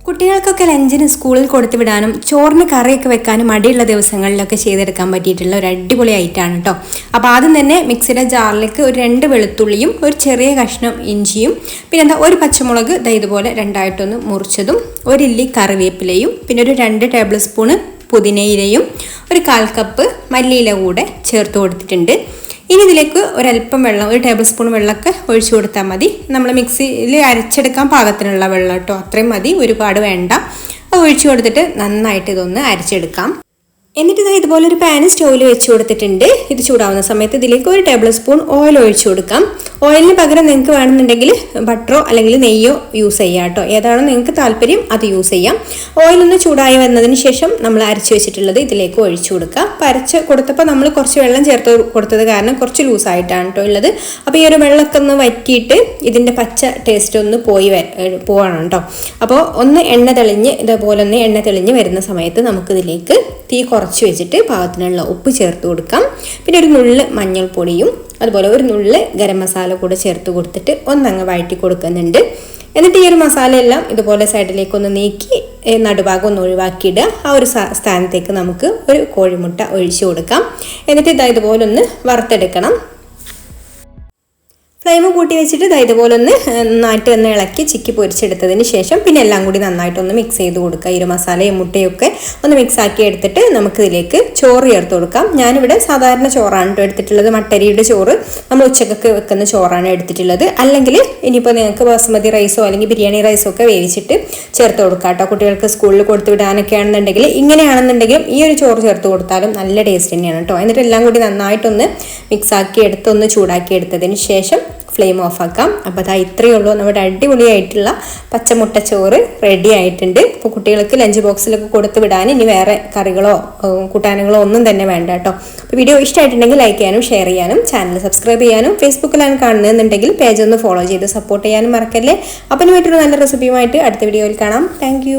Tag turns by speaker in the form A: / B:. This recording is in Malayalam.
A: കുട്ടികൾക്കൊക്കെ ലഞ്ചിന് സ്കൂളിൽ കൊടുത്തു വിടാനും ചോറിന് കറിയൊക്കെ വെക്കാനും മടിയുള്ള ദിവസങ്ങളിലൊക്കെ ചെയ്തെടുക്കാൻ പറ്റിയിട്ടുള്ള ഒരു അടിപൊളി ഐറ്റമാണ് കേട്ടോ. അപ്പോൾ ആദ്യം തന്നെ മിക്സിയുടെ ജാറിലേക്ക് ഒരു 2 വെളുത്തുള്ളിയും ഒരു ചെറിയ കഷ്ണം ഇഞ്ചിയും പിന്നെ ഒരു പച്ചമുളക് ഇതുപോലെ രണ്ടായിട്ടൊന്ന് മുറിച്ചതും 1 ഇല്ലി കറിവേപ്പിലയും പിന്നെ ഒരു 2 ടേബിൾ സ്പൂണ് പുതിനയിലയും ഒരു 1/4 കപ്പ് മല്ലിയില കൂടെ ചേർത്ത് കൊടുത്തിട്ടുണ്ട്. ഇനി ഇതിലേക്ക് ഒരല്പം വെള്ളം, 1 ടേബിൾ സ്പൂൺ വെള്ളമൊക്കെ ഒഴിച്ചു കൊടുത്താൽ മതി. നമ്മൾ മിക്സിയിൽ അരച്ചെടുക്കാൻ പാകത്തിനുള്ള വെള്ളം കേട്ടോ, അത്രയും മതി, ഒരുപാട് വേണ്ട. ഒഴിച്ചു കൊടുത്തിട്ട് നന്നായിട്ട് ഇതൊന്ന് അരച്ചെടുക്കാം. എന്നിട്ട് ഇതുപോലെ ഒരു പാൻ സ്റ്റൗവിൽ വെച്ച് കൊടുത്തിട്ടുണ്ട്. ഇത് ചൂടാവുന്ന സമയത്ത് ഇതിലേക്ക് 1 ടേബിൾ സ്പൂൺ ഓയിൽ ഒഴിച്ചു കൊടുക്കാം. ഓയിലിന് പകരം നിങ്ങൾക്ക് വേണമെന്നുണ്ടെങ്കിൽ ബട്ടറോ അല്ലെങ്കിൽ നെയ്യോ യൂസ് ചെയ്യാം കേട്ടോ. ഏതാണോ നിങ്ങൾക്ക് താല്പര്യം അത് യൂസ് ചെയ്യാം. ഓയിലൊന്ന് ചൂടായി വന്നതിന് ശേഷം നമ്മൾ അരച്ച് വെച്ചിട്ടുള്ളത് ഇതിലേക്ക് ഒഴിച്ചു കൊടുക്കാം. അപ്പോൾ അരച്ച് കൊടുത്തപ്പോൾ നമ്മൾ കുറച്ച് വെള്ളം ചേർത്ത് കൊടുത്തത് കാരണം കുറച്ച് ലൂസായിട്ടാണ് കേട്ടോ ഉള്ളത്. അപ്പോൾ ഈ ഒരു വെള്ളമൊക്കെ ഒന്ന് വറ്റിയിട്ട് ഇതിൻ്റെ പച്ച ടേസ്റ്റ് ഒന്ന് പോവാണ് കേട്ടോ. അപ്പോൾ ഒന്ന് എണ്ണ തെളിഞ്ഞ് വരുന്ന സമയത്ത് നമുക്കിതിലേക്ക് തീ കുറച്ച് വെച്ചിട്ട് പാകത്തിനുള്ള ഉപ്പ് ചേർത്ത് കൊടുക്കാം. പിന്നെ ഒരു നുള്ള് മഞ്ഞൾപ്പൊടിയും അതുപോലെ ഒരു നുള്ള് ഗരം മസാല കൂടെ ചേർത്ത് കൊടുത്തിട്ട് ഒന്നങ്ങ് വഴറ്റി കൊടുക്കുന്നുണ്ട്. എന്നിട്ട് ഈ ഒരു മസാലയെല്ലാം ഇതുപോലെ സൈഡിലേക്കൊന്ന് നീക്കി നടുഭാഗം ഒന്ന് ഒഴിവാക്കിയിടുക. ആ ഒരു സ്ഥാനത്തേക്ക് നമുക്ക് ഒരു കോഴിമുട്ട ഒഴിച്ചു കൊടുക്കാം. എന്നിട്ട് ഇതുപോലെ ഒന്ന് വറുത്തെടുക്കണം. ഫ്ലെയിം കൂട്ടി വെച്ചിട്ട് ഇതുപോലെ ഒന്ന് നന്നായിട്ട് ഒന്ന് ഇളക്കി ചിക്കി പൊരിച്ചെടുത്തതിന് ശേഷം പിന്നെ എല്ലാം കൂടി നന്നായിട്ടൊന്ന് മിക്സ് ചെയ്ത് കൊടുക്കുക. ഈ ഒരു മസാലയും മുട്ടയൊക്കെ ഒന്ന് മിക്സ് ആക്കി എടുത്തിട്ട് നമുക്കിതിലേക്ക് ചോറ് ചേർത്ത് കൊടുക്കാം. ഞാനിവിടെ സാധാരണ ചോറാണ് കേട്ടോ എടുത്തിട്ടുള്ളത്, മട്ടരിയുടെ ചോറ്, നമ്മൾ ഉച്ചക്കൊക്കെ വെക്കുന്ന ചോറാണ് എടുത്തിട്ടുള്ളത്. അല്ലെങ്കിൽ ഇനിയിപ്പോൾ നിങ്ങൾക്ക് ബാസ്മതി റൈസോ അല്ലെങ്കിൽ ബിരിയാണി റൈസോ ഒക്കെ വേവിച്ചിട്ട് ചേർത്ത് കൊടുക്കാം കേട്ടോ. കുട്ടികൾക്ക് സ്കൂളിൽ കൊടുത്തു വിടാനൊക്കെ ആണെന്നുണ്ടെങ്കിൽ ഇങ്ങനെയാണെന്നുണ്ടെങ്കിലും ഈ ഒരു ചോറ് ചേർത്ത് കൊടുത്താലും നല്ല ടേസ്റ്റ് തന്നെയാണ് കേട്ടോ. എന്നിട്ട് എല്ലാം കൂടി നന്നായിട്ടൊന്ന് മിക്സ് ആക്കി എടുത്ത് ഒന്ന് ചൂടാക്കി എടുത്തതിന് ശേഷം ഫ്ലെയിം ഓഫ് ആക്കാം. അപ്പോൾ ഇത്രയേ ഉള്ളൂ, നമ്മുടെ അടിപൊളിയായിട്ടുള്ള പച്ചമുട്ട ചോറ് റെഡി ആയിട്ടുണ്ട്. ഇപ്പോൾ കുട്ടികൾക്ക് ലഞ്ച് ബോക്സിലൊക്കെ കൊടുത്ത് വിടാൻ ഇനി വേറെ കറികളോ കൂട്ടാനുകളോ ഒന്നും തന്നെ വേണ്ട കേട്ടോ. അപ്പോൾ വീഡിയോ ഇഷ്ടമായിട്ടുണ്ടെങ്കിൽ ലൈക്ക് ചെയ്യാനും ഷെയർ ചെയ്യാനും ചാനൽ സബ്സ്ക്രൈബ് ചെയ്യാനും ഫേസ്ബുക്കിലാണ് കാണുന്നതെന്നുണ്ടെങ്കിൽ പേജ് ഒന്ന് ഫോളോ ചെയ്ത് സപ്പോർട്ട് ചെയ്യാനും മറക്കല്ലേ. അപ്പം മറ്റൊരു നല്ല റെസിപ്പിയുമായിട്ട് അടുത്ത വീഡിയോയിൽ കാണാം. താങ്ക്